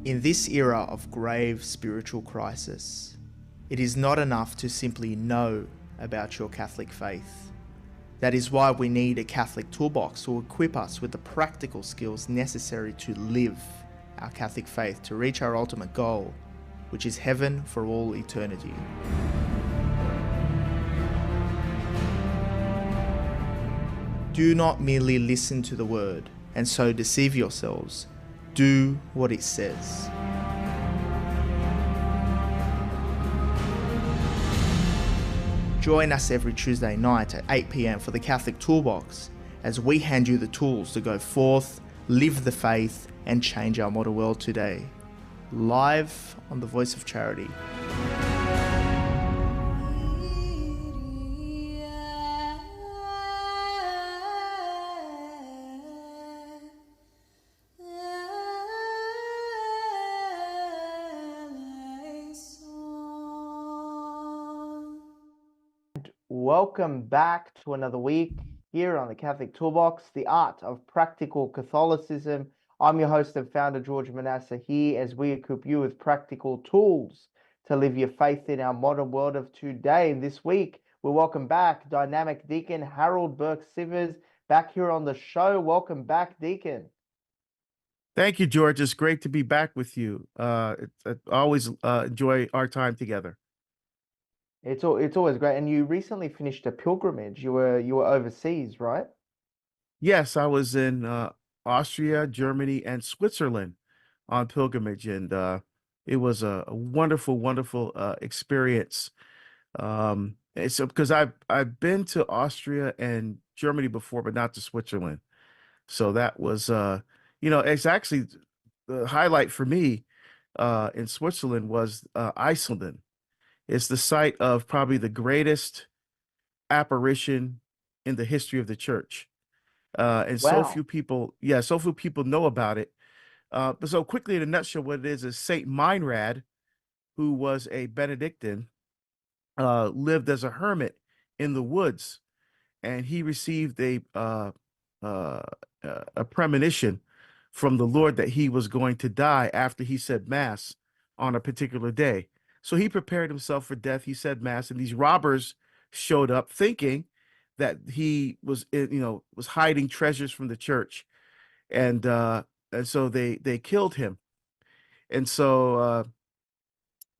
In this era of grave spiritual crisis, it is not enough to simply know about your Catholic faith. That is why we need a Catholic toolbox to equip us with the practical skills necessary to live our Catholic faith to reach our ultimate goal, which is heaven for all eternity. Do not merely listen to the word and so deceive yourselves. Do what it says. Join us every Tuesday night at 8 p.m. for the Catholic Toolbox as we hand you the tools to go forth, live the faith, and change our modern world today. Live on the Voice of Charity. Welcome back to another week here on the Catholic Toolbox, the art of practical Catholicism. I'm your host and founder, George Manassa, here as we equip you with practical tools to live your faith in our modern world of today. And this week, we welcome back dynamic Deacon Harold Burke-Sivers back here on the show. Welcome back, Deacon. Thank you, George. It's great to be back with you. I always enjoy our time together. It's always great. And you recently finished a pilgrimage. You were overseas, right? Yes, I was in Austria, Germany, and Switzerland on pilgrimage, and it was a wonderful, wonderful experience. It's because I've been to Austria and Germany before, but not to Switzerland. So that was it's actually the highlight for me in Switzerland was Iceland. It's the site of probably the greatest apparition in the history of the church. And so Wow. few people, so few people know about it. But so quickly in a nutshell, what it is Saint Meinrad, who was a Benedictine, lived as a hermit in the woods, and he received uh, a premonition from the Lord that he was going to die after he said mass on a particular day. So he prepared himself for death. He said mass, and these robbers showed up thinking that he was, was hiding treasures from the church, and so they killed him. And so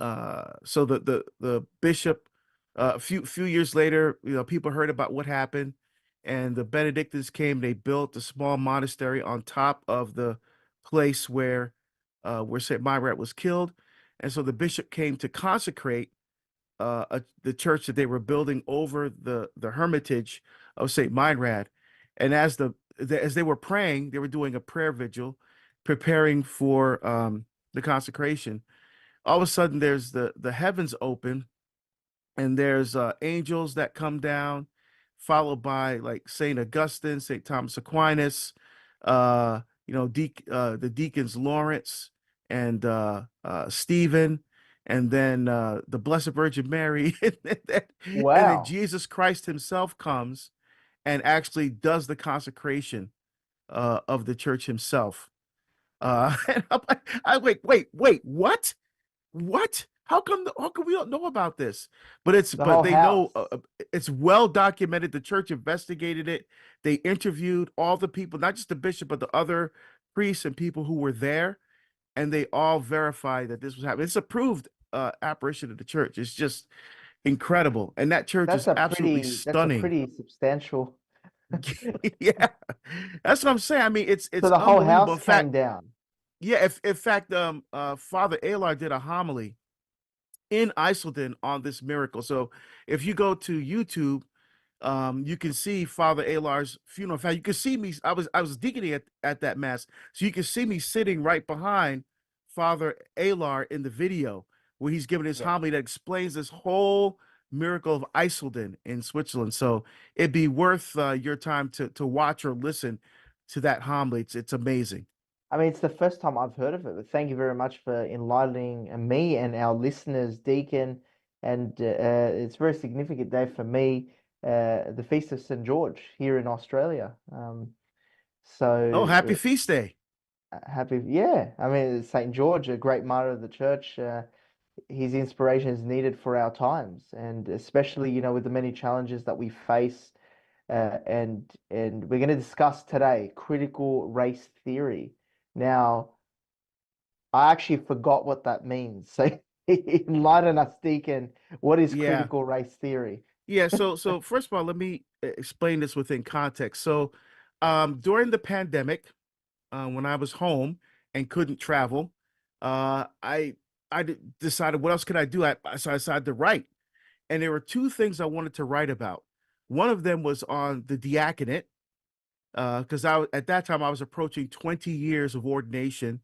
the bishop, a few years later, people heard about what happened, and the Benedictines came. They built a small monastery on top of the place where Saint Meinrad was killed, and so the bishop came to consecrate the church that they were building over the hermitage of Saint Meinrad. And as they were praying, they were doing a prayer vigil, preparing for the consecration. All of a sudden, there's the heavens open, and there's angels that come down, followed by like Saint Augustine, Saint Thomas Aquinas, the deacons Lawrence and Stephen, and then the Blessed Virgin Mary, and then Wow. Jesus Christ himself comes and actually does the consecration of the church himself. And I wait, what? What? How come we don't know about this? The But whole they know, house. it's well documented. The church investigated it. They interviewed all the people, not just the bishop, but the other priests and people who were there, and they all verified that this was happening. It's a proved apparition of the church. It's just incredible, and that church is absolutely That's a stunning. pretty substantial. Yeah, that's what I'm saying. I mean, So it's the whole unbelievable. house In fact, came down. yeah, if in fact, Father Alar did a homily in Iceland on this miracle. So if you go to YouTube, you can see Father Alar's funeral. In fact, you can see me. I was deaconing at that mass, so you can see me sitting right behind Father Alar in the video where he's giving his Yeah. homily that explains this whole miracle of Iceland in Switzerland. So it'd be worth your time to watch or listen to that homily. It's amazing. I mean, it's the first time I've heard of it, but thank you very much for enlightening me and our listeners, Deacon. And it's a very significant day for me, the Feast of St. George here in Australia. Oh, So happy feast day! Happy, yeah. I mean, Saint George, a great martyr of the church. His inspiration is needed for our times, and especially, with the many challenges that we face. And we're going to discuss today critical race theory. Now, I actually forgot what that means. So enlighten us, Deacon. What is Yeah. critical race theory? Yeah, so first of all, let me explain this within context. So, during the pandemic, when I was home and couldn't travel, I decided what else could I do? So I decided to write, and there were two things I wanted to write about. One of them was on the diaconate, because at that time I was approaching 20 years of ordination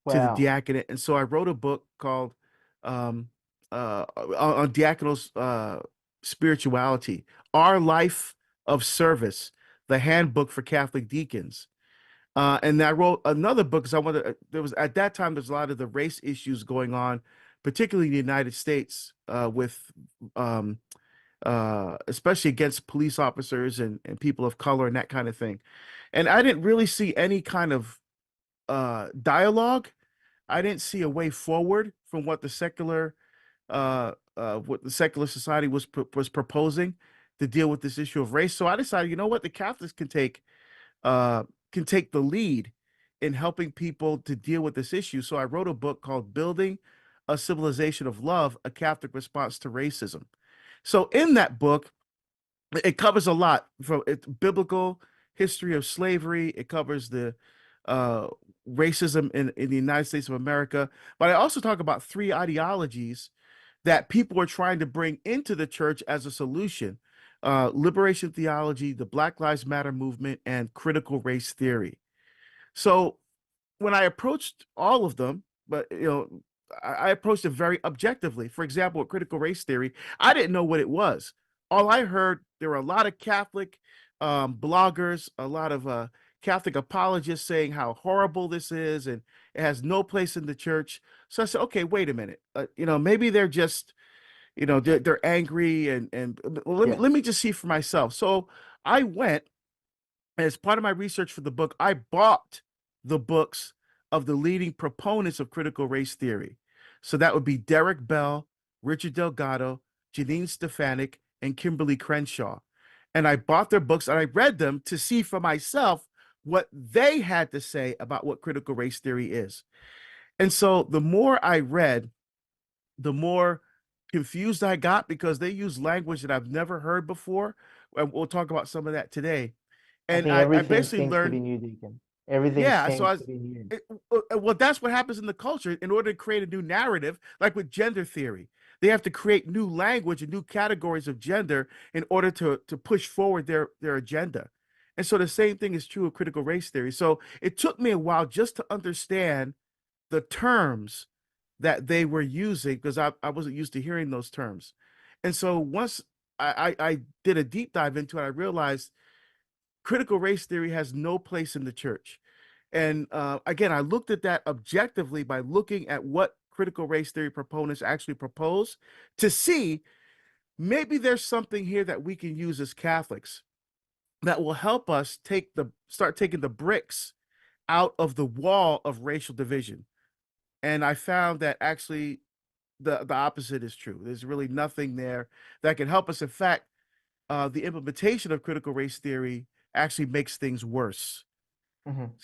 to the Wow. diaconate, and so I wrote a book called um, on diaconal spirituality, Our Life of Service, the Handbook for Catholic Deacons. And I wrote another book because I wanted. There was at that time there's a lot of the race issues going on, particularly in the United States, with um, especially against police officers and people of color and that kind of thing. And I didn't really see any kind of dialogue. I didn't see a way forward from what the secular society was proposing to deal with this issue of race. So I decided, you know what, the Catholics uh, can take the lead in helping people to deal with this issue. So I wrote a book called "Building a Civilization of Love: A Catholic Response to Racism." So in that book, it covers a lot from biblical history of slavery. It covers the uh, racism in the United States of America. But I also talk about three ideologies that people are trying to bring into the church as a solution: liberation theology, the Black Lives Matter movement, and critical race theory. So when I approached all of them, but I approached it very objectively. For example, with critical race theory, I didn't know what it was. All I heard, there were a lot of Catholic bloggers, a lot of Catholic apologists saying how horrible this is and it has no place in the church. So I said, okay, wait a minute. Maybe they're just, they're angry and well, let me Yes. just see for myself. So I went as part of my research for the book, I bought the books of the leading proponents of critical race theory. So that would be Derek Bell, Richard Delgado, Janine Stefanik, and Kimberly Crenshaw. And I bought their books and I read them to see for myself what they had to say about what critical race theory is. And so the more I read, the more confused I got because they use language that I've never heard before. And we'll talk about some of that today. I And think I everything basically seems to learned, be new, Deacon. Everything yeah. So seems to be new. well, that's what happens in the culture. In order to create a new narrative, like with gender theory, they have to create new language and new categories of gender in order to push forward their agenda. And so the same thing is true of critical race theory. So it took me a while just to understand the terms that they were using because I wasn't used to hearing those terms. And so once I did a deep dive into it, I realized critical race theory has no place in the church. And again, I looked at that objectively by looking at what critical race theory proponents actually propose to see maybe there's something here that we can use as Catholics that will help us start taking the bricks out of the wall of racial division. And I found that actually the opposite is true. There's really nothing there that can help us. In fact, the implementation of critical race theory actually makes things worse.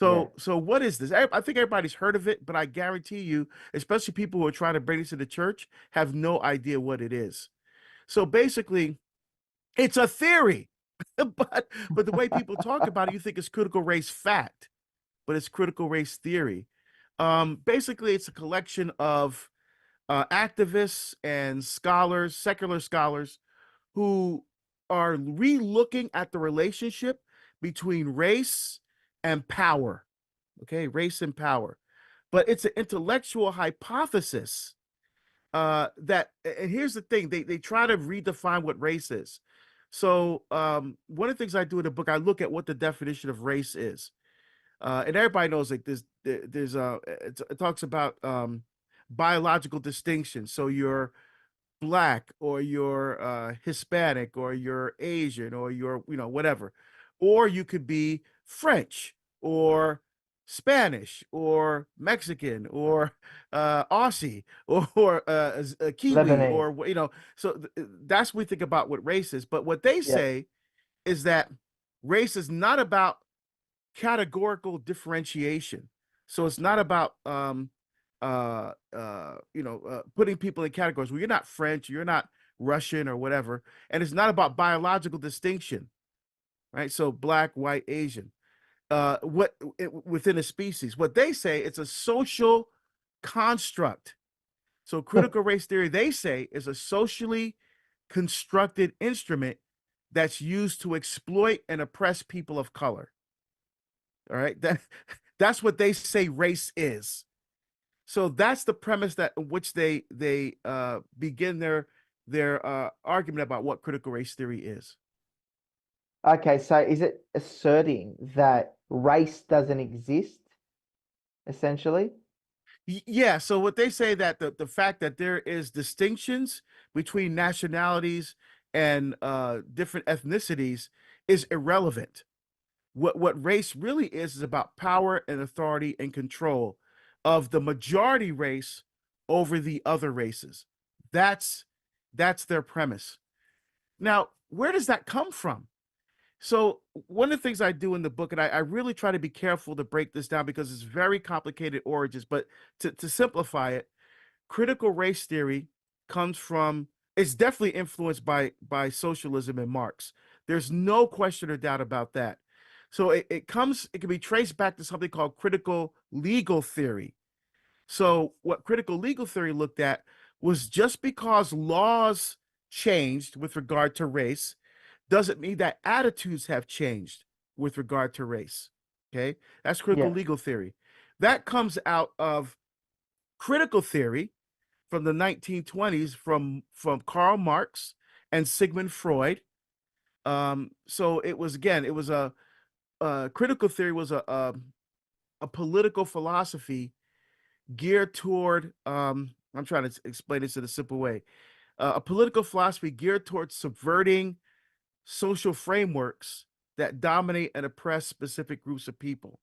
Yeah. So what is this? I think everybody's heard of it, but I guarantee you, especially people who are trying to bring this to the church, have no idea what it is. So basically, it's a theory, but the way people talk about it, you think it's critical race fact, but it's critical race theory. Basically, it's a collection of activists and scholars, secular scholars, who are re-looking at the relationship between race and power. Okay, race and power. But it's an intellectual hypothesis that, and here's the thing, they try to redefine what race is. So one of the things I do in the book, I look at what the definition of race is. And everybody knows like there's it talks about biological distinction. So you're black or you're Hispanic or you're Asian or you're whatever, or you could be French or Spanish or Mexican or Aussie or Kiwi Lebanese. or so that's what we think about what race is. But what they Yeah. say is that race is not about categorical differentiation. So it's not about putting people in categories. Well, you're not French, you're not Russian or whatever, and it's not about biological distinction, right? So black, white, Asian. Within a species, what they say, it's a social construct. So critical race theory, they say, is a socially constructed instrument that's used to exploit and oppress people of color. All right, that's what they say race is. So that's the premise that which they begin their argument about what critical race theory is. Okay, so is it asserting that race doesn't exist, essentially? Yeah, so what they say that the fact that there is distinctions between nationalities and different ethnicities is irrelevant. What race really is about power and authority and control of the majority race over the other races. That's that's their premise. Now, where does that come from? So one of the things I do in the book, and I really try to be careful to break this down because it's very complicated origins, but to simplify it, critical race theory comes from, it's definitely influenced by socialism and Marx. There's no question or doubt about that. So it can be traced back to something called critical legal theory. So what critical legal theory looked at was just because laws changed with regard to race doesn't mean that attitudes have changed with regard to race. Okay, that's critical Yeah. legal theory. That comes out of critical theory from the 1920s from Karl Marx and Sigmund Freud. So it was, again, it was a critical theory was a political philosophy geared toward I'm trying to explain this in a simple way. A political philosophy geared towards subverting social frameworks that dominate and oppress specific groups of people.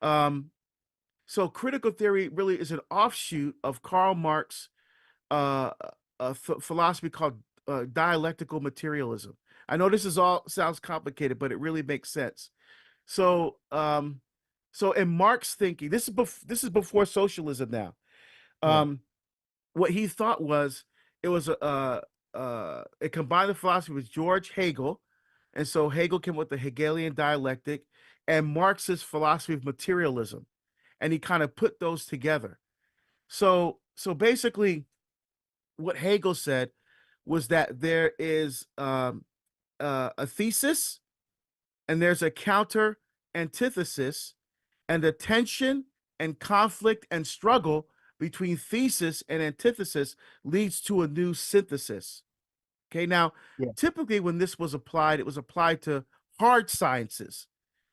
Um, so critical theory really is an offshoot of Karl Marx philosophy called dialectical materialism. I know this is all sounds complicated, but it really makes sense. So, so in Marx thinking, this is before socialism now. Yeah. What he thought was it was it combined the philosophy with George Hegel, and so Hegel came with the Hegelian dialectic and Marxist philosophy of materialism, and he kind of put those together. So basically, what Hegel said was that there is a thesis and there's a counter antithesis, and the tension and conflict and struggle between thesis and antithesis leads to a new synthesis. Okay, now, Yeah. typically when this was applied, it was applied to hard sciences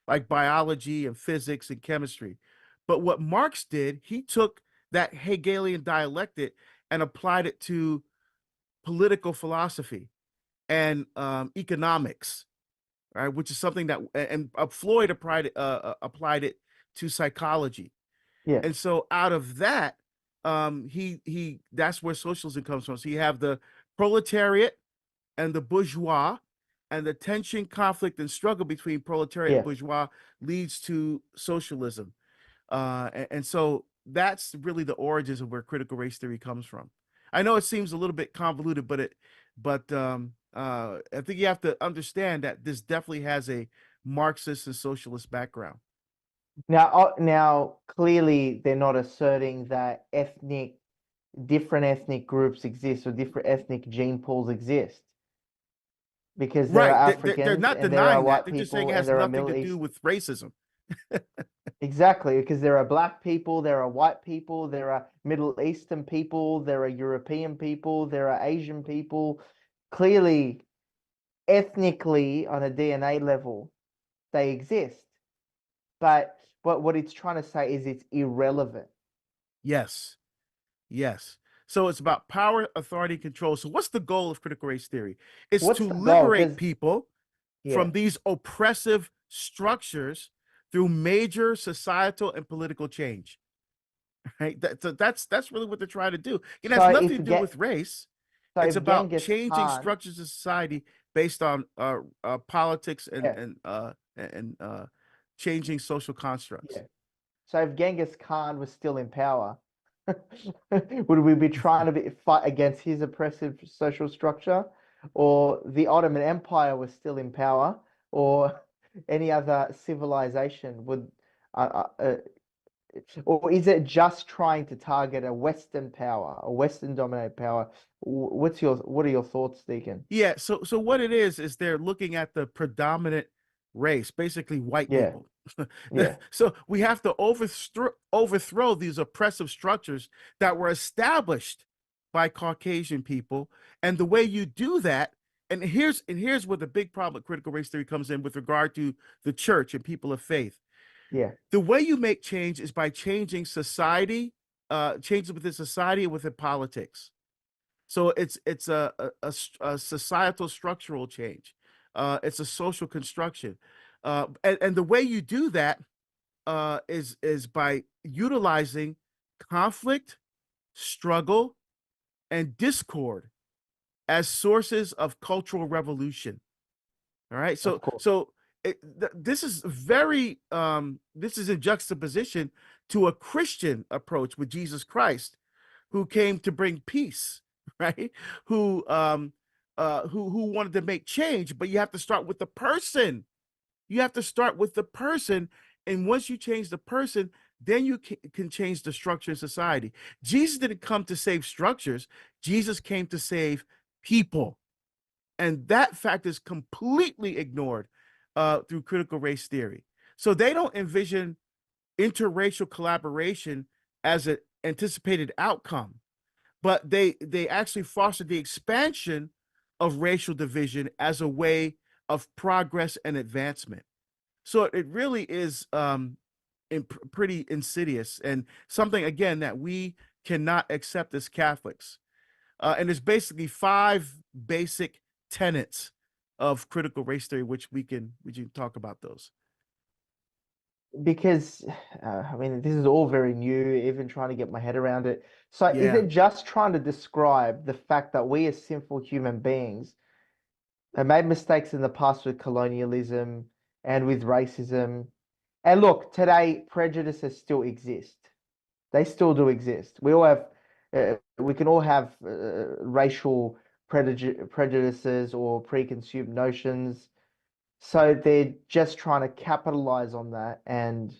like biology and physics and chemistry. But what Marx did, he took that Hegelian dialectic and applied it to political philosophy and economics, right? Which is something that, and Floyd applied it to psychology. Yeah. And so out of that, he that's where socialism comes from. So you have the proletariat and the bourgeois, and the tension, conflict, and struggle between proletariat and Yeah. bourgeois leads to socialism. And so that's really the origins of where critical race theory comes from. I know it seems a little bit convoluted, but I think you have to understand that this definitely has a Marxist and socialist background. Now clearly they're not asserting that different ethnic groups exist or different ethnic gene pools exist because there Right. are They're Africans not and there are denying that. white They're just saying people it and has there are nothing Middle to do East. with racism. Exactly, because there are black people, there are white people, there are Middle Eastern people, there are European people, there are Asian people. Clearly, ethnically, on a DNA level, they exist. But what it's trying to say is it's irrelevant. Yes. Yes. So it's about power, authority, control. So what's the goal of critical race theory? It's What's to the goal? liberate Because people yeah, from these oppressive structures through major societal and political change. Right? That's really what they're trying to do. It has So nothing if to do with race. It's if about Genghis changing Khan, structures of society based on politics yeah, and changing social constructs. yeah. So if Genghis Khan was still in power, would we be trying to fight against his oppressive social structure, or the Ottoman Empire was still in power, or any other civilization would, or is it just trying to target a Western power, a Western dominated power? What are your thoughts, Deacon? Yeah, so what it is they're looking at the predominant race, basically white Yeah, people. yeah, So we have to overthrow these oppressive structures that were established by Caucasian people. And the way you do that, and here's where the big problem with critical race theory comes in with regard to the church and people of faith. yeah, The way you make change is by changing society, changes within society and within politics. So it's a societal structural change. It's a social construction, and the way you do that is by utilizing conflict, struggle, and discord as sources of cultural revolution. All right, of so course. so this is very this is in juxtaposition to a Christian approach with Jesus Christ, who came to bring peace, right? Who wanted to make change, but you have to start with the person. You have to start with the person, and once you change the person, then you can change the structure of society. Jesus didn't come to save structures. Jesus came to save people, and that fact is completely ignored through critical race theory. So they don't envision interracial collaboration as an anticipated outcome, but they actually foster the expansion of racial division as a way of progress and advancement. So it really is pretty insidious and something again that we cannot accept as Catholics. And there's basically five basic tenets of critical race theory, which we can talk about those. Because I mean, this is all very new, even trying to get my head around it. So, is Yeah. it just trying to describe the fact that we as sinful human beings have made mistakes in the past with colonialism and with racism? And look, today prejudices still exist. They still do exist. We can all have racial prejudices or preconceived notions. So they're just trying to capitalize on that and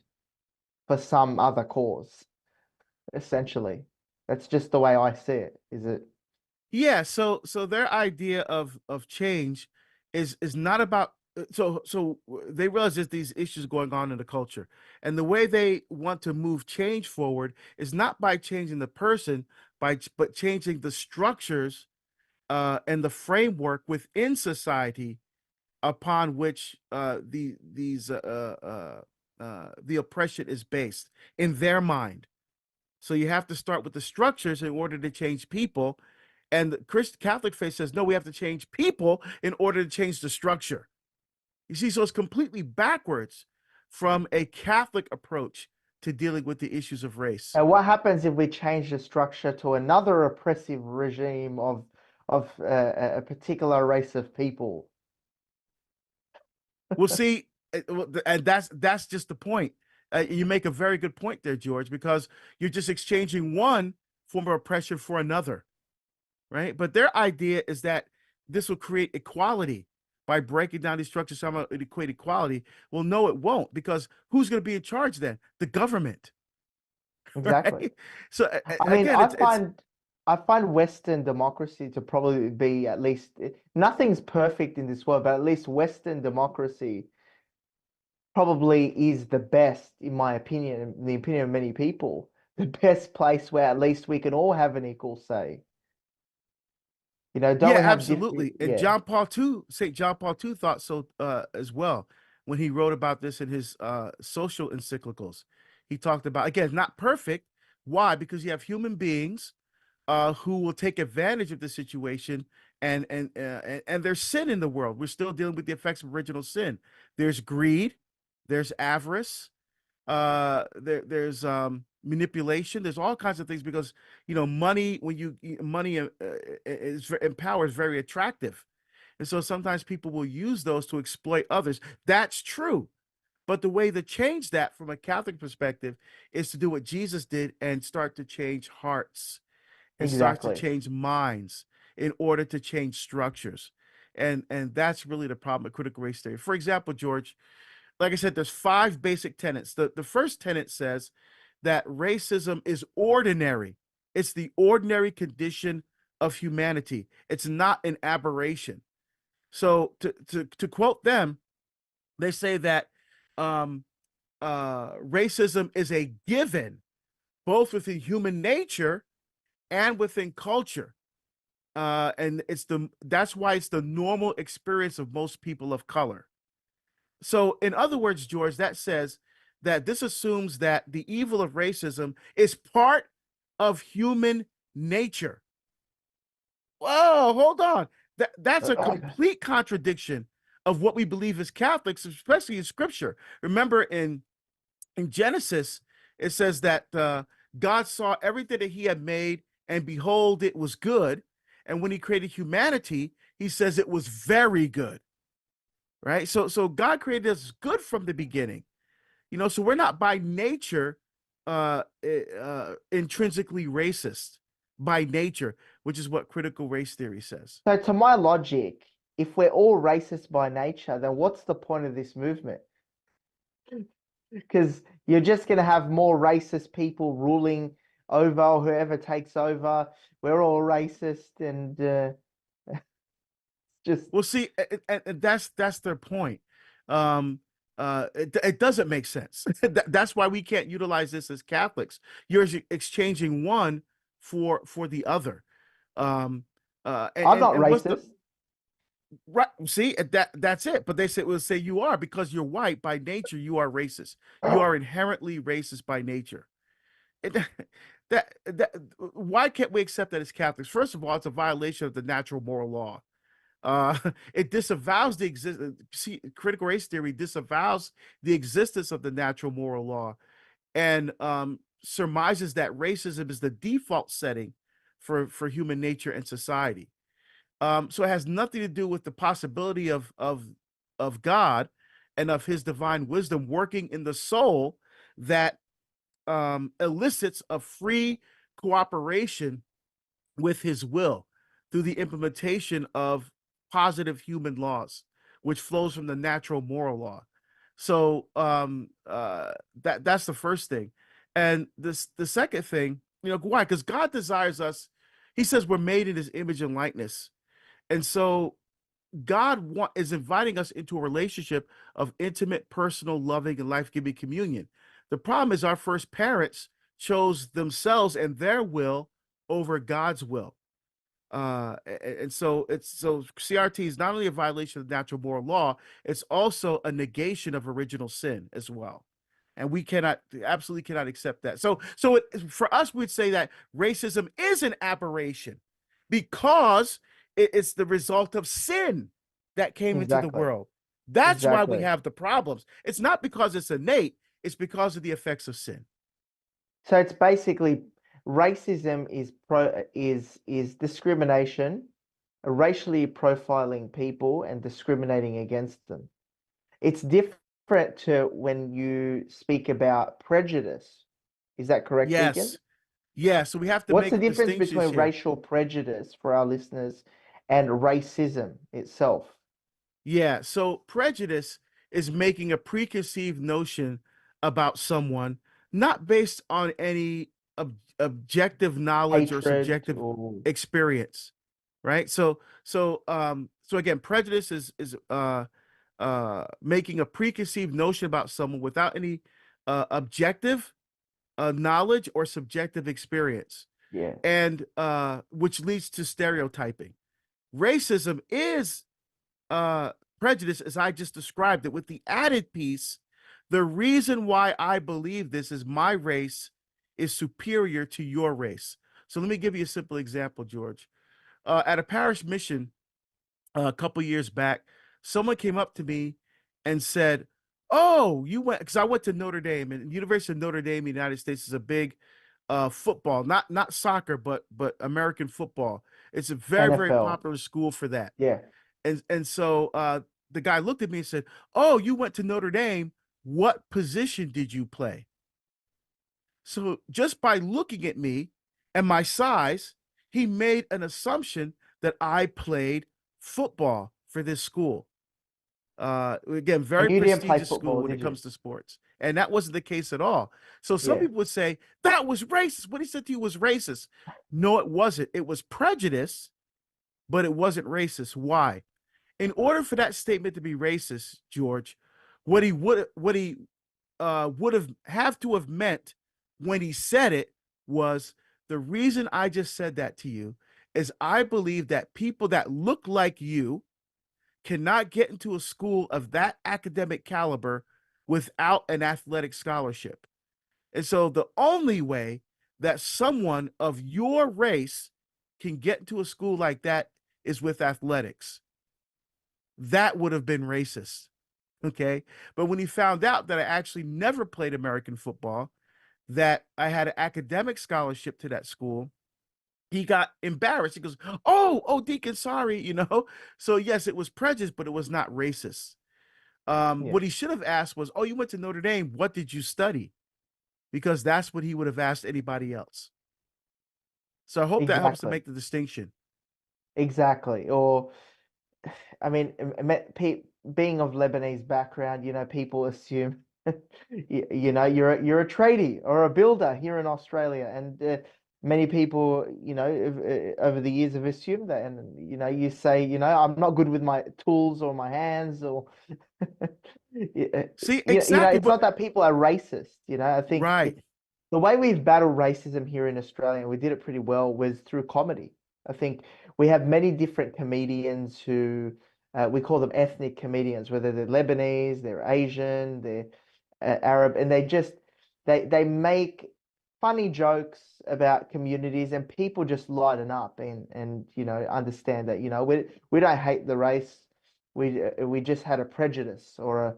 for some other cause, essentially. That's just the way I see it, is it? Yeah, so their idea of change is not about they realize there's these issues going on in the culture, and the way they want to move change forward is not by changing the person, but changing the structures and the framework within society upon which the oppression is based in their mind. So you have to start with the structures in order to change people. And the Catholic faith says, no, we have to change people in order to change the structure. You see, so it's completely backwards from a Catholic approach to dealing with the issues of race. And what happens if we change the structure to another oppressive regime of a particular race of people? We'll see, and that's just the point. You make a very good point there, George, because you're just exchanging one form of oppression for another, right? But their idea is that this will create equality by breaking down these structures. Somehow it equate equality. Well, no, it won't, because who's going to be in charge then? The government, Exactly. right? So I mean, again, it's I find Western democracy to probably be at least nothing's perfect in this world, but at least Western democracy probably is the best, in my opinion, in the opinion of many people, the best place where at least we can all have an equal say. Don't yeah, we have different? absolutely. And Yeah, St. John Paul II thought so as well when he wrote about this in his social encyclicals. He talked about, again, not perfect. Why? Because you have human beings who will take advantage of the situation, and there's sin in the world. We're still dealing with the effects of original sin. There's greed, there's avarice, there's manipulation, there's all kinds of things because money, when money is and power is very attractive, and so sometimes people will use those to exploit others. That's true. But the way to change that from a Catholic perspective is to do what Jesus did and start to change hearts and start to Exactly. change minds in order to change structures. And that's really the problem with critical race theory. For example, George, like I said, there's five basic tenets. The first tenet says that racism is ordinary. It's the ordinary condition of humanity. It's not an aberration. So to quote them, they say that um, racism is a given both within human nature and within culture. And that's why it's the normal experience of most people of color. So, in other words, George, that says that this assumes that the evil of racism is part of human nature. Whoa, hold on. That's a complete contradiction of what we believe as Catholics, especially in Scripture. Remember, in Genesis, it says that God saw everything that He had made, and behold, it was good. And when He created humanity, He says it was very good. Right? So God created us good from the beginning. So we're not by nature intrinsically racist by nature, which is what critical race theory says. So, to my logic, if we're all racist by nature, then what's the point of this movement? Because you're just going to have more racist people ruling over whoever takes over. We're all racist, and just Well, see, and that's their point. It doesn't make sense. That's why we can't utilize this as Catholics. You're exchanging one for the other. Um, and, I'm and not and what's the racist. right? See, that's it. But they will say you are because you're white by nature. You are racist. You are inherently racist by nature. It, that why can't we accept that as Catholics? First of all, it's a violation of the natural moral law. It disavows the critical race theory disavows the existence of the natural moral law and surmises that racism is the default setting for human nature and society. So it has nothing to do with the possibility of God and of His divine wisdom working in the soul that elicits a free cooperation with His will through the implementation of positive human laws, which flows from the natural moral law. So that's the first thing. And the second thing, why? Because God desires us. He says we're made in His image and likeness, and so is inviting us into a relationship of intimate, personal, loving, and life-giving communion. The problem is our first parents chose themselves and their will over God's will. And so CRT is not only a violation of natural moral law, it's also a negation of original sin as well. And we absolutely cannot accept that. So for us, we'd say that racism is an aberration because it's the result of sin that came into the Exactly. world. That's why we Exactly. have the problems. It's not because it's innate, it's because of the effects of sin. So it's basically racism is discrimination, racially profiling people and discriminating against them. It's different to when you speak about prejudice. Is that correct, Deacon? Yes. Yeah. So we have to What's the make difference distinctions between here. racial prejudice for our listeners and racism itself? Yeah, so prejudice is making a preconceived notion about someone not based on any objective knowledge or Hatred subjective or experience, right? So again, prejudice is making a preconceived notion about someone without any objective knowledge or subjective experience, yeah, and which leads to stereotyping. Racism is uh prejudice as I just described it, with the added piece, the reason why I believe this is my race is superior to your race. So let me give you a simple example, George. At a parish mission a couple years back, someone came up to me and said, Oh, you went, because I went to Notre Dame, and University of Notre Dame in the United States is a big football, not soccer, but American football. It's a very, very NFL. popular school for that. Yeah. And so the guy looked at me and said, "Oh, you went to Notre Dame. What position did you play?" So just by looking at me and my size, he made an assumption that I played football for this school. Again, And very you didn't play prestigious school football, when it did you? comes to sports. And that wasn't the case at all. So some Yeah. people would say that was racist. What he said to you was racist. No, it wasn't. It was prejudice, but it wasn't racist. Why? In order for that statement to be racist, George, what he would have to have meant when he said it was, the reason I just said that to you is I believe that people that look like you cannot get into a school of that academic caliber without an athletic scholarship. And so the only way that someone of your race can get into a school like that is with athletics. That would have been racist. Okay. But when he found out that I actually never played American football, that I had an academic scholarship to that school, he got embarrassed. He goes, "Oh, Deacon, sorry, you know." So yes, it was prejudice, but it was not racist. Yeah. What he should have asked was, "Oh, you went to Notre Dame. What did you study?" Because that's what he would have asked anybody else. So I hope that helps to Exactly. make the distinction. Exactly. Or I mean, being of Lebanese background, people assume, you're a tradie or a builder here in Australia, and many people, over the years have assumed that, and you say, I'm not good with my tools or my hands, or See, exactly, it's but not that people are racist. I think right. the way we've battled racism here in Australia, and we did it pretty well, was through comedy. I think we have many different comedians who we call them ethnic comedians, whether they're Lebanese, they're Asian, they're Arab, and they make funny jokes about communities, and people just lighten up and understand that we don't hate the race, we just had a prejudice or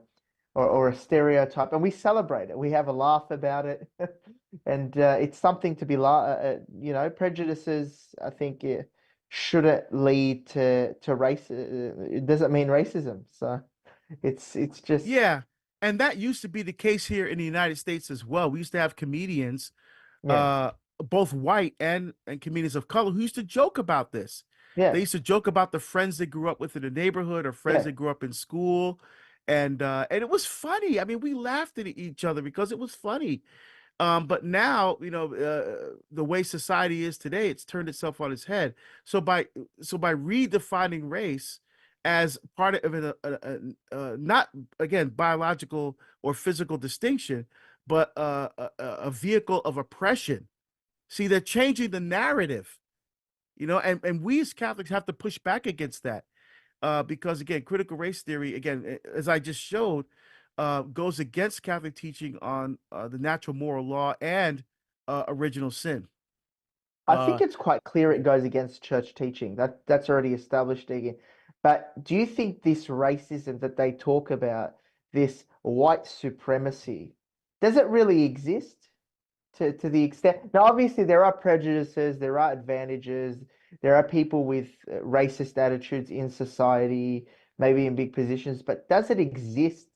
a stereotype, and we celebrate it. We have a laugh about it, and it's something to be prejudices. I think shouldn't lead to race. It doesn't mean racism. So it's just Yeah. And that used to be the case here in the United States as well. We used to have comedians, yeah, uh, both white and comedians of color, who used to joke about this. They yeah, used to joke about the friends they grew up with in the neighborhood or friends yeah. they grew up in school. And it was funny. I mean, we laughed at each other because it was funny. But now, the way society is today, it's turned itself on its head. So by redefining race as part of not again biological or physical distinction, but a vehicle of oppression. See, they're changing the narrative, and we as Catholics have to push back against that, because again, critical race theory, again, as I just showed, goes against Catholic teaching on the natural moral law and original sin. I Uh, think it's quite clear it goes against church teaching. That's already established, Deacon. But do you think this racism that they talk about, this white supremacy, does it really exist to the extent? Now, obviously, there are prejudices, there are advantages, there are people with racist attitudes in society, maybe in big positions, but does it exist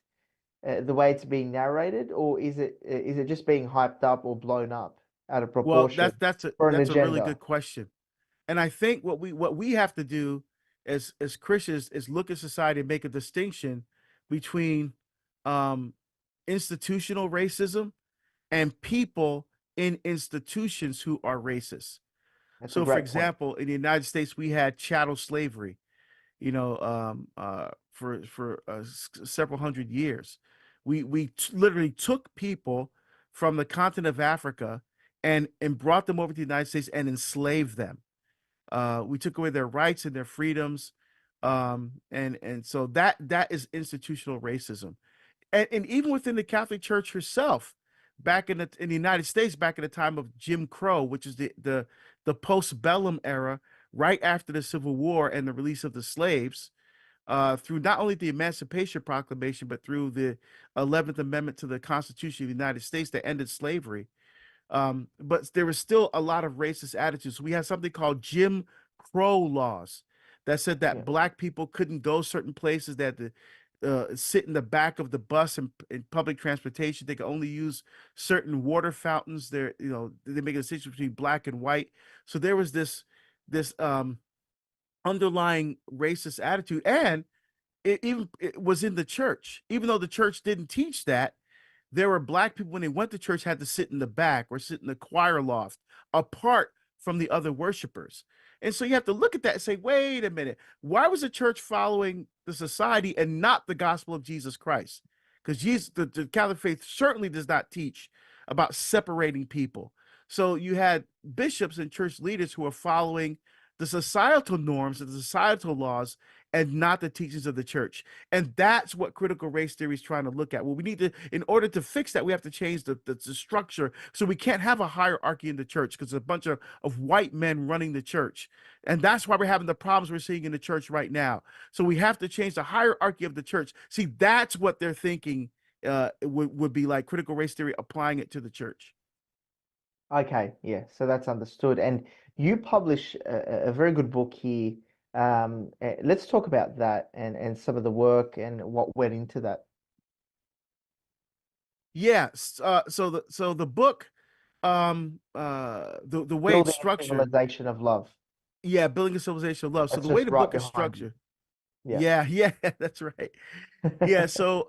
the way it's being narrated, or is it just being hyped up or blown up out of well, proportion that's a for an that's a really agenda? good question, and I think what we have to do as Christians is look at society and make a distinction between um, institutional racism and people in institutions who are racist. That's a So, for great point. example, in the United States, we had chattel slavery, for several hundred years. We literally took people from the continent of Africa and brought them over to the United States and enslaved them. We took away their rights and their freedoms, and so that is institutional racism. And even within the Catholic Church herself, back in the United States, back in the time of Jim Crow, which is the postbellum era, right after the Civil War and the release of the slaves, through not only the Emancipation Proclamation, but through the 11th Amendment to the Constitution of the United States that ended slavery. But there was still a lot of racist attitudes. We had something called Jim Crow laws that said that Yeah. black people couldn't go certain places, that the sit in the back of the bus in public transportation. They could only use certain water fountains. They make a distinction between black and white. So there was this underlying racist attitude, and it was in the church, even though the church didn't teach that. There were black people when they went to church had to sit in the back or sit in the choir loft apart from the other worshipers. And so you have to look at that and say, wait a minute, why was the church following the society and not the gospel of Jesus Christ? Because the Catholic faith certainly does not teach about separating people. So you had bishops and church leaders who are following the societal norms and the societal laws and not the teachings of the church. And that's what critical race theory is trying to look at. Well, we need to, in order to fix that, we have to change the structure. So we can't have a hierarchy in the church because there's a bunch of white men running the church. And that's why we're having the problems we're seeing in the church right now. So we have to change the hierarchy of the church. See, that's what they're thinking would be like critical race theory, applying it to the church. Okay, yeah, so that's understood. And you publish a very good book here. Let's talk about that and some of the work and what went into that. Yes. So the book, the way it's Building a structured, civilization of love. yeah, building a civilization of love. So That's the way just the right book is behind you. structured, Yeah. yeah, yeah, that's right. Yeah. So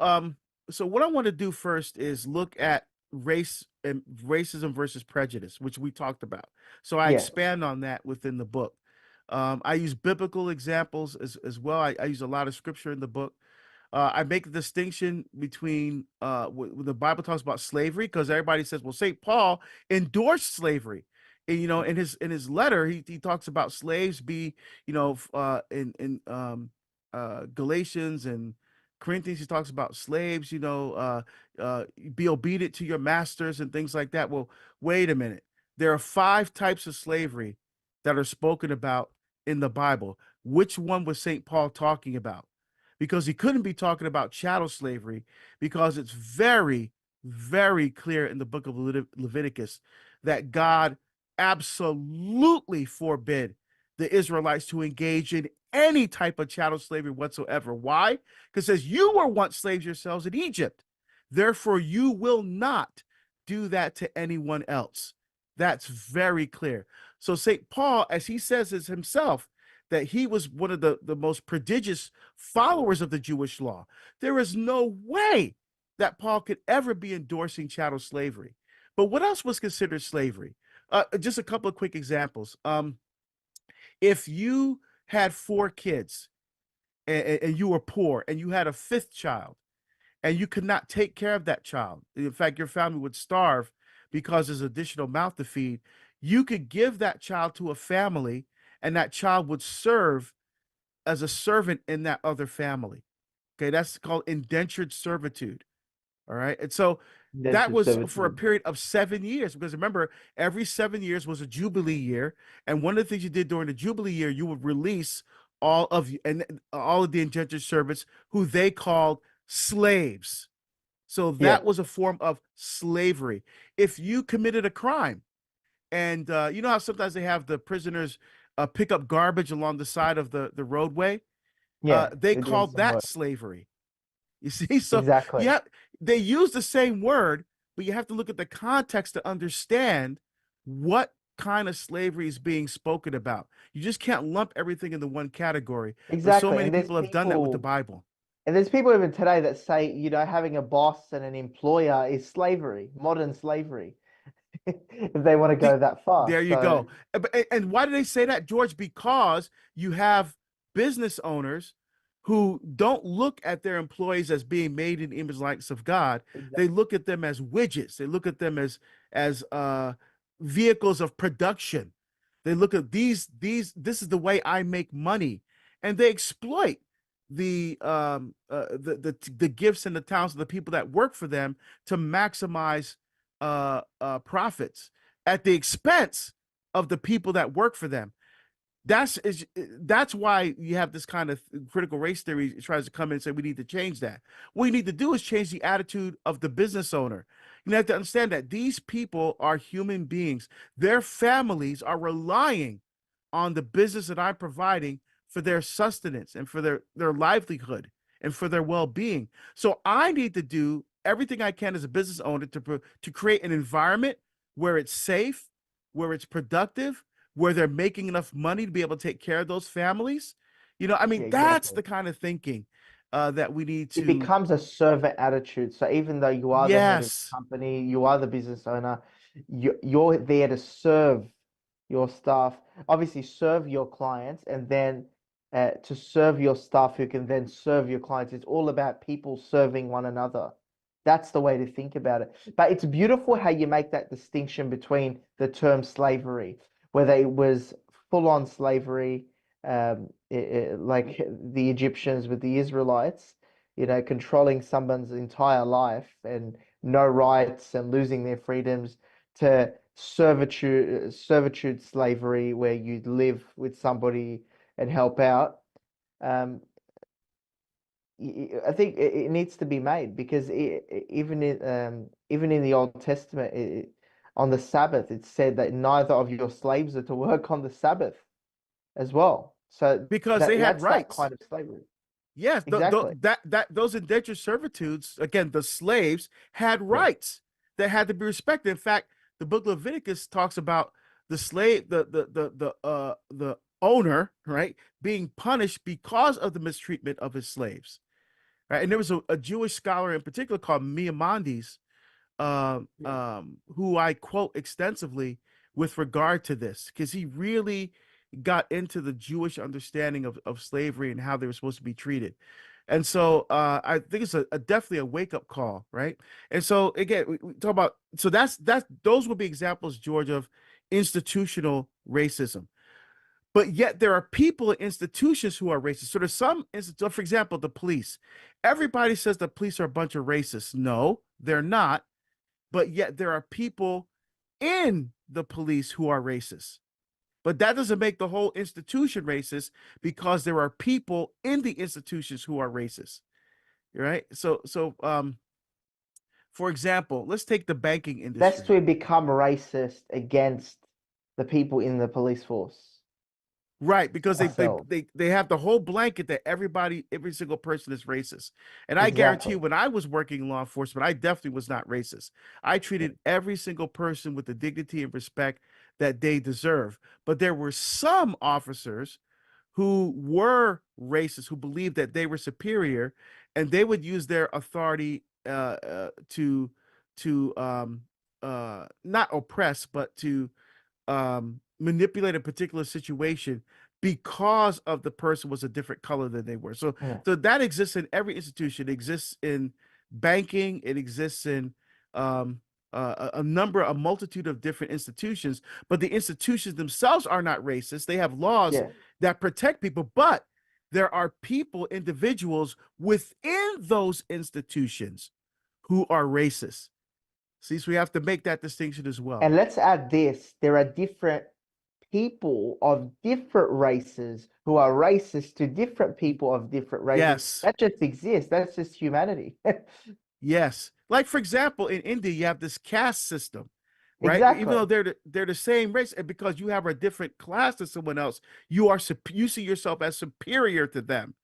what I want to do first is look at race and racism versus prejudice, which we talked about. So I Yeah. expand on that within the book. I use biblical examples as well. I use a lot of scripture in the book. I make a distinction between when the Bible talks about slavery, because everybody says, well, St. Paul endorsed slavery. And, in his letter, he talks about slaves be, in Galatians and Corinthians, he talks about slaves, be obedient to your masters and things like that. Well, wait a minute. There are 5 types of slavery that are spoken about in the Bible. Which one was St. Paul talking about? Because he couldn't be talking about chattel slavery, because it's very, very clear in the book of Leviticus that God absolutely forbid the Israelites to engage in any type of chattel slavery whatsoever. Why? Because it says, you were once slaves yourselves in Egypt. Therefore, you will not do that to anyone else. That's very clear. So St. Paul, as he says as himself, that he was one of the most prodigious followers of the Jewish law. There is no way that Paul could ever be endorsing chattel slavery. But what else was considered slavery? Just a couple of quick examples. If you had 4 kids and you were poor and you had a 5th child and you could not take care of that child, in fact, your family would starve because there's additional mouth to feed, you could give that child to a family and that child would serve as a servant in that other family. Okay, that's called indentured servitude. All right. And so that Indentured was for a servitude. period of 7 years, because remember, every 7 years was a Jubilee year. And one of the things you did during the Jubilee year, you would release all of the indentured servants who they called slaves. So Yeah. that was a form of slavery. If you committed a crime, and you know how sometimes they have the prisoners pick up garbage along the side of the roadway? Yeah. They They're doing called some that work. slavery. You see, so Exactly. yeah, they use the same word, but you have to look at the context to understand what kind of slavery is being spoken about. You just can't lump everything into one category. But so Exactly. many people have done that with the Bible. And there's people even today that say, having a boss and an employer is slavery, modern slavery, if they want to The, go that far. there you So go. And why do they say that, George? Because you have business owners who don't look at their employees as being made in the image and likeness of God. They exactly. look at them as widgets. They look at them as vehicles of production. They look at these. This is the way I make money, and they exploit the gifts and the talents of the people that work for them to maximize profits at the expense of the people that work for them. that's why you have this kind of critical race theory. It tries to come in and say we need to change that. What you need to do is change the attitude of the business owner. You have to understand that these people are human beings. Their families are relying on the business that I'm providing for their sustenance and for their livelihood and for their well-being. So I need to do everything I can as a business owner to create an environment where it's safe, where it's productive, where they're making enough money to be able to take care of those families. I Yeah, mean, that's exactly. the kind of thinking that we need It to. becomes a servant attitude. So even though you are the head of the Yes, company, you are the business owner, you're there to serve your staff, obviously serve your clients, and then to serve your staff who can then serve your clients. It's all about people serving one another. That's the way to think about it. But it's beautiful how you make that distinction between the term slavery, whether it was full-on slavery, like the Egyptians with the Israelites, controlling someone's entire life and no rights and losing their freedoms, to servitude slavery, where you live with somebody and help out. Um, I think it needs to be made, because even in the Old Testament, on the Sabbath, it said that neither of your slaves are to work on the Sabbath as well. So because they had that's that rights. kind of slavery. Yes, Exactly. that those indentured servitudes, again, the slaves had Yeah. rights that had to be respected. In fact, the book Leviticus talks about the slave, the owner, right, being punished because of the mistreatment of his slaves. Right. And there was a Jewish scholar in particular called Maimonides, Yeah. who I quote extensively with regard to this, because he really got into the Jewish understanding of slavery and how they were supposed to be treated. And so I think it's definitely a wake up call, right? And so again, we talk about, so that's those would be examples, George, of institutional racism. But yet there are people in institutions who are racist. So there's some institutions, for example, the police. Everybody says the police are a bunch of racists. No, they're not, but yet there are people in the police who are racist. But that doesn't make the whole institution racist, because there are people in the institutions who are racist, right? So for example, let's take the banking Lest industry. we become racist against the people in the police force Right, because they, they ourselves. they they have the whole blanket that every single person is racist. And I guarantee Exactly. you, when I was working in law enforcement, I definitely was not racist. I Yeah. treated every single person with the dignity and respect that they deserve. But there were some officers who were racist, who believed that they were superior, and they would use their authority to not oppress, but to manipulate a particular situation because of the person was a different color than they were. So Yeah. so that exists in every institution. It exists in banking. It exists in um, a multitude of different institutions. But the institutions themselves are not racist. They have laws Yeah. that protect people, but there are people, individuals within those institutions who are racist. See, so we have to make that distinction as well. And let's add this: there are different people of different races who are racist to different people of different races. Yes. That just exists. That's just humanity. Yes. Like for example, in India, you have this caste system, right? Even though Exactly. they're the same race, and because you have a different class than someone else, you see yourself as superior to them.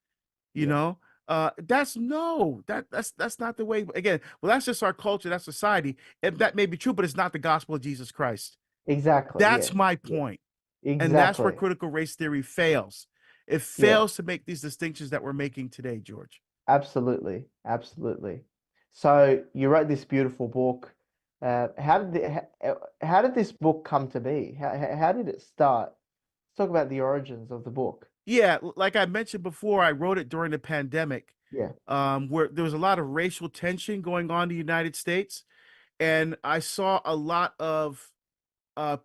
You Yeah. know, that's no, that's not the way. Again, well, that's just our culture, that's society, and that may be true, but it's not the gospel of Jesus Christ. Exactly. That's Yeah. my Yeah. point, and that's where Exactly. critical race theory fails. It Yeah. fails to make these distinctions that we're making today, George. Absolutely. Absolutely. So you wrote this beautiful book. How did this book come to be? How did it start? Let's talk about the origins of the book. Yeah, like I mentioned before, I wrote it during the pandemic, Yeah. where there was a lot of racial tension going on in the United States, and I saw a lot of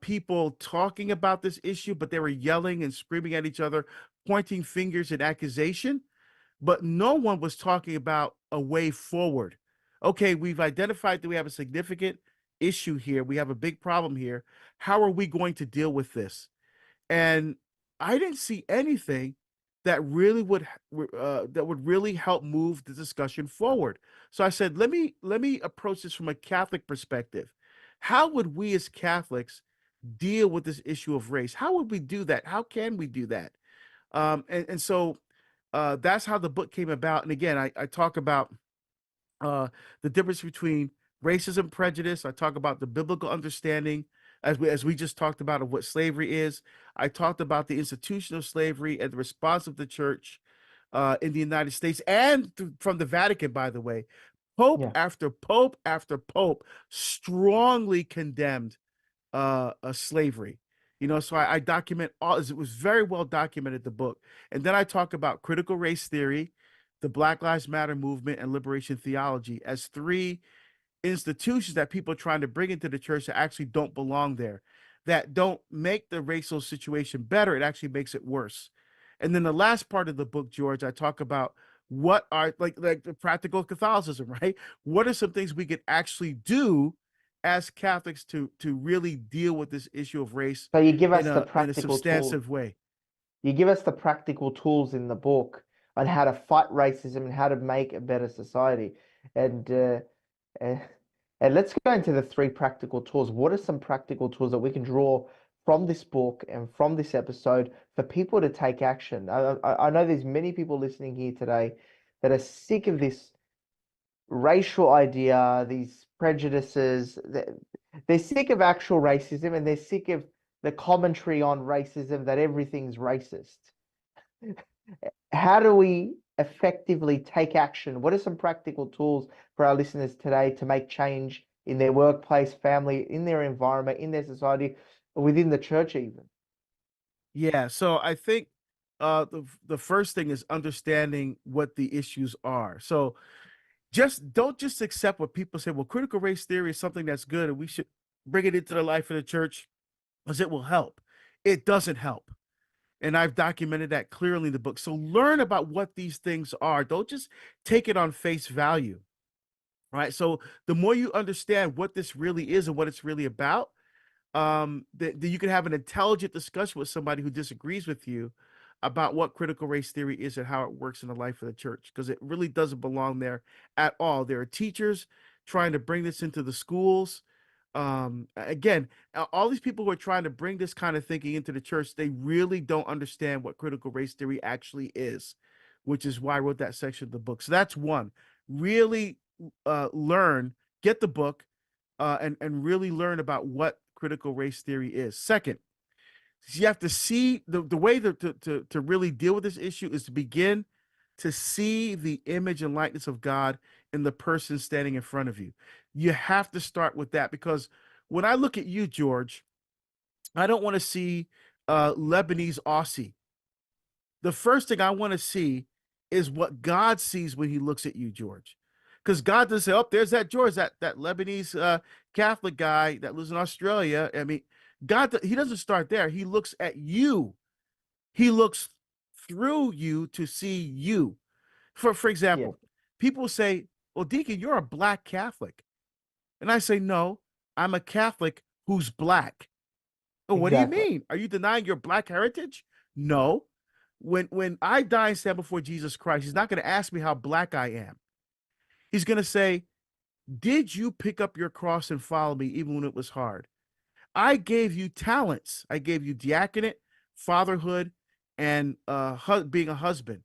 people talking about this issue, but they were yelling and screaming at each other, pointing fingers and accusation, but no one was talking about a way forward. Okay, we've identified that we have a significant issue here. We have a big problem here. How are we going to deal with this? And I didn't see anything that really would really help move the discussion forward. So I said, let me approach this from a Catholic perspective. How would we as Catholics deal with this issue of race? How would we do that? How can we do that? And so that's how the book came about. And again, I talk about uh, the difference between racism, prejudice. I talk about the biblical understanding, as we just talked about, of what slavery is. I talked about the institution of slavery and the response of the church in the United States and from the Vatican, by the way. Pope Yeah. after pope after pope strongly condemned slavery. So I document all. It was very well documented, the book. And then I talk about critical race theory, the Black Lives Matter movement, and liberation theology as three institutions that people are trying to bring into the church that actually don't belong there, that don't make the racial situation better. It actually makes it worse. And then the last part of the book, George, I talk about what are like the practical Catholicism, right? What are some things we could actually do as Catholics to really deal with this issue of race So you give in us the a practical tools. substantive way? You give us the practical tools in the book on how to fight racism and how to make a better society. And and, and let's go into the three practical tools. What are some practical tools that we can draw from this book and from this episode for people to take action? I know there's many people listening here today that are sick of this racial idea, these prejudices. They're sick of actual racism and they're sick of the commentary on racism that everything's racist. How do we effectively take action? What are some practical tools for our listeners today to make change in their workplace, family, in their environment, in their society, within the church even? Yeah, so I think the first thing is understanding what the issues are. So don't just accept what people say. Well, critical race theory is something that's good, and we should bring it into the life of the church because it will help. It doesn't help. And I've documented that clearly in the book. So learn about what these things are. Don't just take it on face value. Right. So the more you understand what this really is and what it's really about, that you can have an intelligent discussion with somebody who disagrees with you about what critical race theory is and how it works in the life of the church, because it really doesn't belong there at all. There are teachers trying to bring this into the schools. Again, all these people who are trying to bring this kind of thinking into the church, they really don't understand what critical race theory actually is, which is why I wrote that section of the book. So that's one. Really learn, get the book, and really learn about what critical race theory is. Second, you have to see the way to really deal with this issue is to begin to see the image and likeness of God in the person standing in front of you. You have to start with that, because when I look at you, George, I don't want to see Lebanese Aussie. The first thing I want to see is what God sees when he looks at you, George. Because God doesn't say, oh, there's that George, that Lebanese Catholic guy that lives in Australia. I mean, God, he doesn't start there. He looks at you. He looks through you to see you. For Yeah, example, people say, well, Deacon, you're a black Catholic. And I say, no, I'm a Catholic who's black. Oh, what do you exactly. mean? Are you denying your black heritage? No. When I die and stand before Jesus Christ, he's not going to ask me how black I am. He's going to say, did you pick up your cross and follow me even when it was hard? I gave you talents. I gave you diaconate, fatherhood, and being a husband.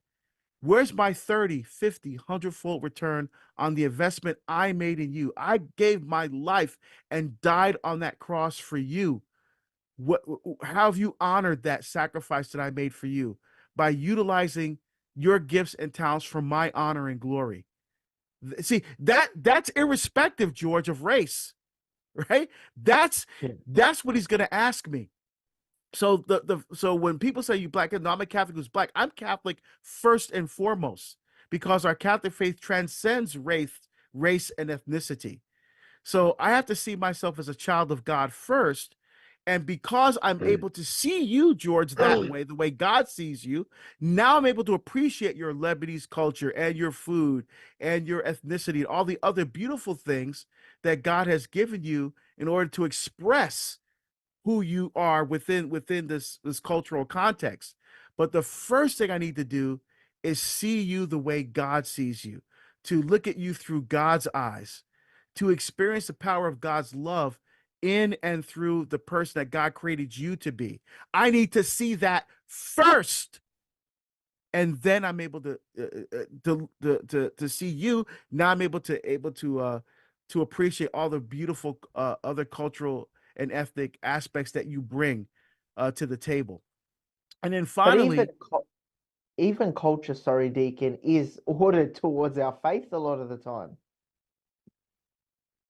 Where's my 30, 50, 100-fold return on the investment I made in you? I gave my life and died on that cross for you. How have you honored that sacrifice that I made for you? By utilizing your gifts and talents for my honor and glory. See, that's irrespective, George, of race, right? That's Yeah. that's what he's going to ask me. So when people say you black, no, I'm a Catholic who's black. I'm Catholic first and foremost because our Catholic faith transcends race and ethnicity. So I have to see myself as a child of God first. And because I'm able to see you, George, that way, the way God sees you, now I'm able to appreciate your Lebanese culture and your food and your ethnicity and all the other beautiful things that God has given you in order to express who you are within this cultural context. But the first thing I need to do is see you the way God sees you, to look at you through God's eyes, to experience the power of God's love in and through the person that God created you to be. I need to see that first, and then I'm able to see you. Now I'm able to appreciate all the beautiful other cultural and ethnic aspects that you bring to the table. And then But finally, even culture, sorry, Deacon, is ordered towards our faith a lot of the time.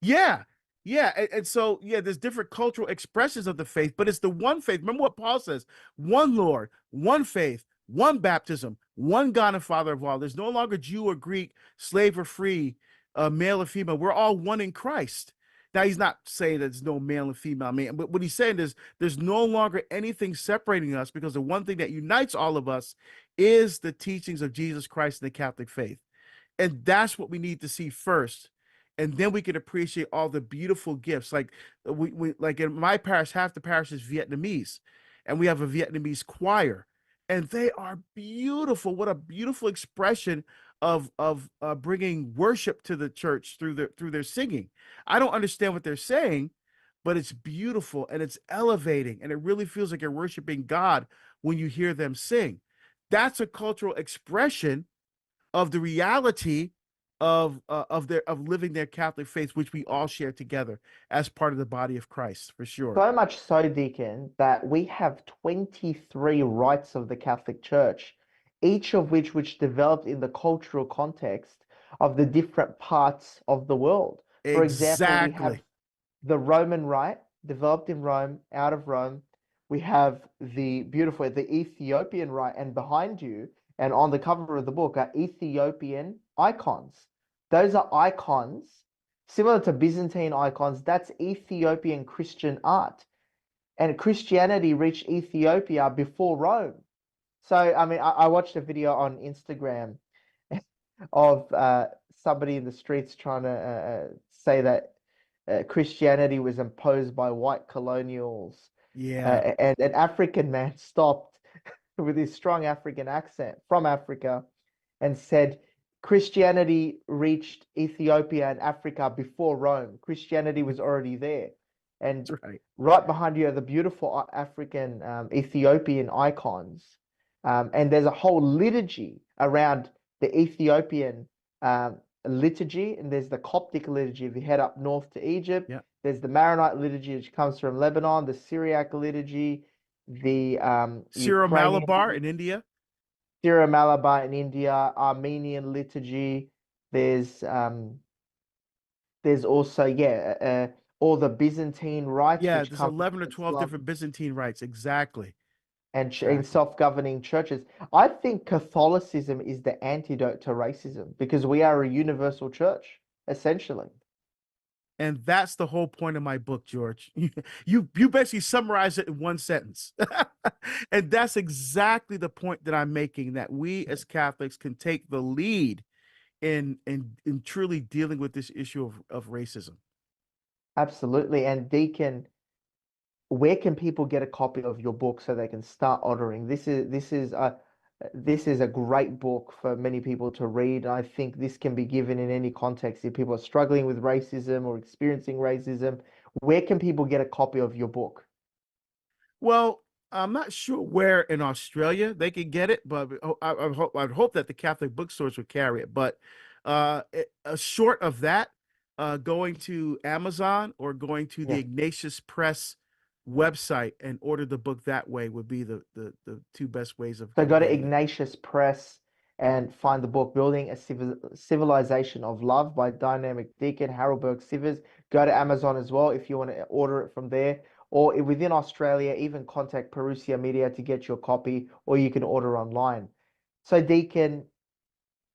yeah, yeah, and so yeah, there's different cultural expressions of the faith, but it's the one faith. Remember what Paul says: one Lord, one faith, one baptism, one God and Father of all. There's no longer Jew or Greek, slave or free, male or female. We're all one in Christ. Now he's not saying that there's no male and female man, but what he's saying is there's no longer anything separating us, because the one thing that unites all of us is the teachings of Jesus Christ and the Catholic faith. And that's what we need to see first, and then we can appreciate all the beautiful gifts. Like we like in my parish, half the parish is Vietnamese, and we have a Vietnamese choir, and they are beautiful. What a beautiful expression of bringing worship to the church through their singing. I don't understand what they're saying, but it's beautiful and it's elevating, and it really feels like you're worshiping God when you hear them sing. That's a cultural expression of the reality of living their Catholic faith, which we all share together as part of the body of Christ, for sure. So much so, Deacon, that we have 23 rites of the Catholic Church, each of which developed in the cultural context of the different parts of the world. For example, we have Exactly. the Roman Rite, developed in Rome, out of Rome. We have the Ethiopian Rite, and behind you and on the cover of the book are Ethiopian icons. Those are icons similar to Byzantine icons. That's Ethiopian Christian art. And Christianity reached Ethiopia before Rome. So, I mean, I watched a video on Instagram of somebody in the streets trying to say that Christianity was imposed by white colonials. Yeah. And an African man stopped with his strong African accent from Africa and said, Christianity reached Ethiopia and Africa before Rome. Christianity was already there. And That's right. right behind you are the beautiful African Ethiopian icons. And there's a whole liturgy around the Ethiopian liturgy, and there's the Coptic liturgy. If you head up north to Egypt, Yeah. there's the Maronite liturgy, which comes from Lebanon, the Syriac liturgy, the Syro Ukrainian Malabar in India. Syro-Malabar in India, Armenian liturgy. There's um, there's also all the Byzantine rites Yeah, which there's come from 11 or 12 Islam different Byzantine rites. Exactly. and Exactly. self-governing churches. I think Catholicism is the antidote to racism because we are a universal church, essentially. And that's the whole point of my book, George. You basically summarize it in one sentence. And that's exactly the point that I'm making, that we as Catholics can take the lead in truly dealing with this issue of racism. Absolutely. And Deacon, where can people get a copy of your book so they can start ordering? This is a great book for many people to read. I think this can be given in any context. If people are struggling with racism or experiencing racism, where can people get a copy of your book? Well, I'm not sure where in Australia they can get it, but I'd hope that the Catholic bookstores would carry it. But short of that, going to Amazon or going to the Yeah. Ignatius Press website and order the book that way would be the two best ways So of go to getting it. Ignatius Press and find the book Building a Civilization of Love by dynamic Deacon Harold Burke-Sivers. Go to Amazon as well if you want to order it from there. Or within Australia, even contact Perusia Media to get your copy, or you can order online. So, Deacon,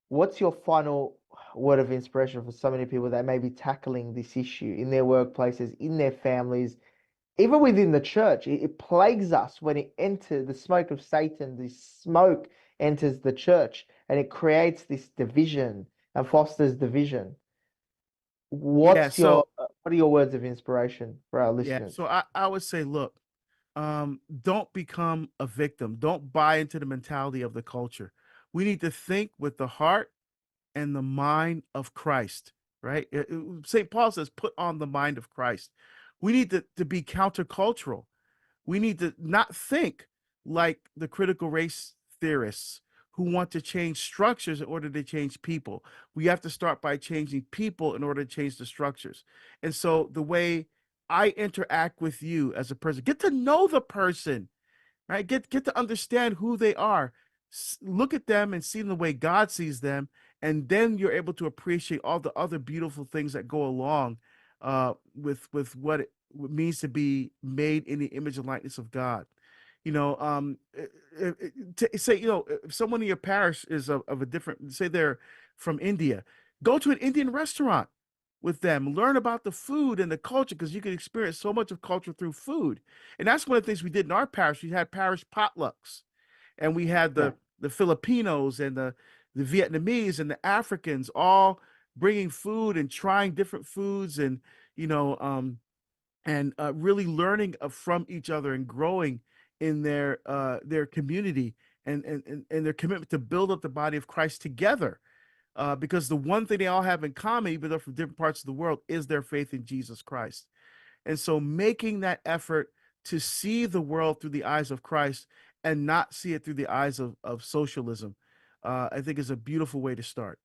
what's your final word of inspiration for so many people that may be tackling this issue in their workplaces, in their families, even within the church? It plagues us when it enters the smoke of Satan, the smoke enters the church and it creates this division and fosters division. Yeah, so What are your words of inspiration for our yeah, listeners? so I would say, look, don't become a victim. Don't buy into the mentality of the culture. We need to think with the heart and the mind of Christ, right? St. Paul says, put on the mind of Christ. We need to be countercultural. We need to not think like the critical race theorists who want to change structures in order to change people. We have to start by changing people in order to change the structures. And so the way I interact with you as a person, get to know the person, right? Get to understand who they are. Look at them and see them the way God sees them, and then you're able to appreciate all the other beautiful things that go along with what it means to be made in the image and likeness of God. You know, to say, you know, if someone in your parish is of a different, say they're from India, go to an Indian restaurant with them, learn about the food and the culture, because you can experience so much of culture through food. And that's one of the things we did in our parish. We had parish potlucks, and we had Yeah, the Filipinos and the Vietnamese and the Africans all bringing food and trying different foods, and you know, really learning from each other and growing in their community, and their commitment to build up the body of Christ together. Because the one thing they all have in common, even though from different parts of the world, is their faith in Jesus Christ. And so making that effort to see the world through the eyes of Christ and not see it through the eyes of socialism, I think is a beautiful way to start.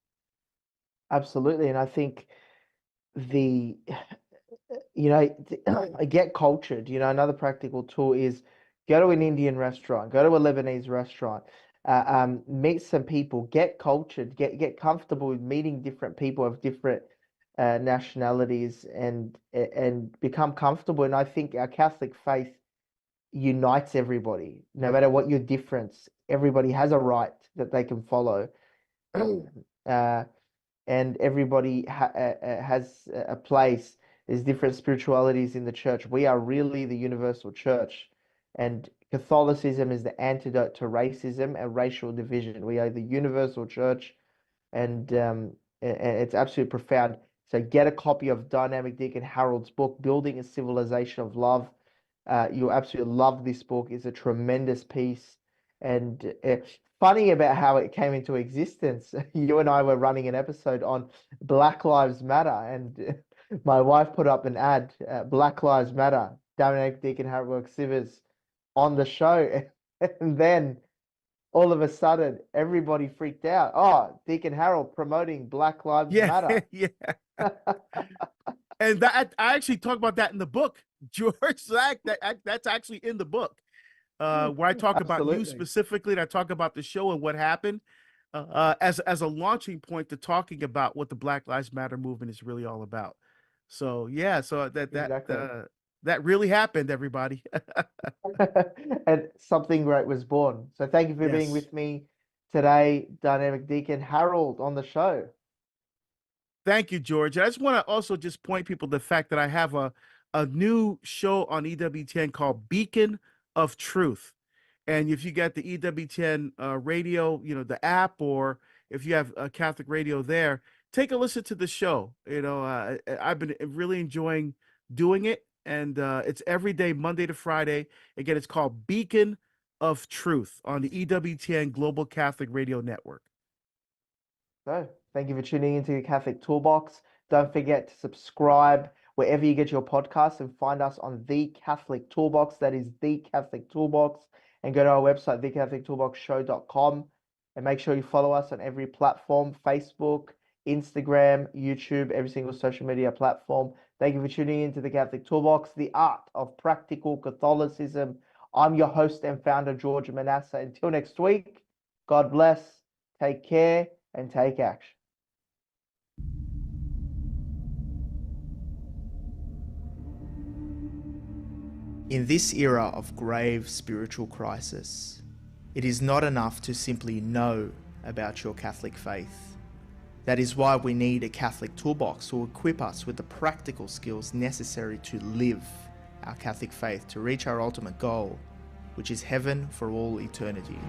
absolutely. And I think the you know, get cultured. You know, another practical tool is go to an Indian restaurant, go to a Lebanese restaurant, meet some people, get cultured, get comfortable with meeting different people of different nationalities, and become comfortable. And I think our Catholic faith unites everybody, no matter what your difference. Everybody has a right that they can follow. uh, and everybody has a place. There's different spiritualities in the church. We are really the universal church, and Catholicism is the antidote to racism and racial division. We are the universal church, and it's absolutely profound. So get a copy of Dynamic Deacon Harold's book, Building a Civilization of Love. You'll absolutely love this book. It's a tremendous piece. And funny about how it came into existence. You and I were running an episode on Black Lives Matter, and my wife put up an ad, Black Lives Matter, Dynamic Deacon Harold Burke-Sivers on the show. And then all of a sudden, everybody freaked out. Oh, Deacon Harold promoting Black Lives Yeah, Matter. yeah. And that I actually talk about that in the book, George. That's actually in the book, where I talk about you Absolutely. specifically, and I talk about the show and what happened, as a launching point to talking about what the Black Lives Matter movement is really all about. So yeah, so Exactly. that really happened, everybody. And something great was born. So thank you for being Yes. with me today, Dynamic Deacon Harold, on the show. Thank you, George. I just want to also just point people to the fact that I have a new show on EWTN called Beacon of Truth. And if you got the EWTN radio, you know, the app, or if you have a Catholic radio there, take a listen to the show. You know, I've been really enjoying doing it. And it's every day, Monday to Friday. Again, it's called Beacon of Truth on the EWTN Global Catholic Radio Network. So thank you for tuning into the Catholic Toolbox. Don't forget to subscribe wherever you get your podcasts, and find us on The Catholic Toolbox. That is The Catholic Toolbox. And go to our website, thecatholictoolboxshow.com. And make sure you follow us on every platform, Facebook, Instagram, YouTube, every single social media platform. Thank you for tuning into the Catholic Toolbox, the art of practical Catholicism. I'm your host and founder, George Manassa. Until next week, God bless, take care, and take action. In this era of grave spiritual crisis, it is not enough to simply know about your Catholic faith. That is why we need a Catholic toolbox to equip us with the practical skills necessary to live our Catholic faith to reach our ultimate goal, which is heaven for all eternity.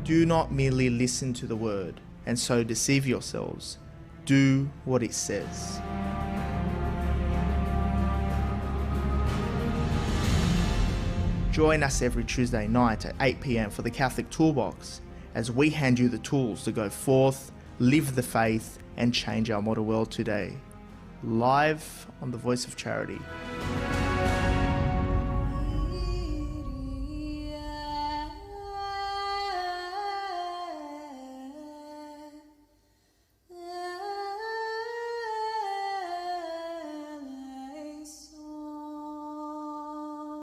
Do not merely listen to the word and so deceive yourselves. Do what it says. Join us every Tuesday night at 8 p.m. for the Catholic Toolbox as we hand you the tools to go forth, live the faith, and change our modern world today. Live on the Voice of Charity.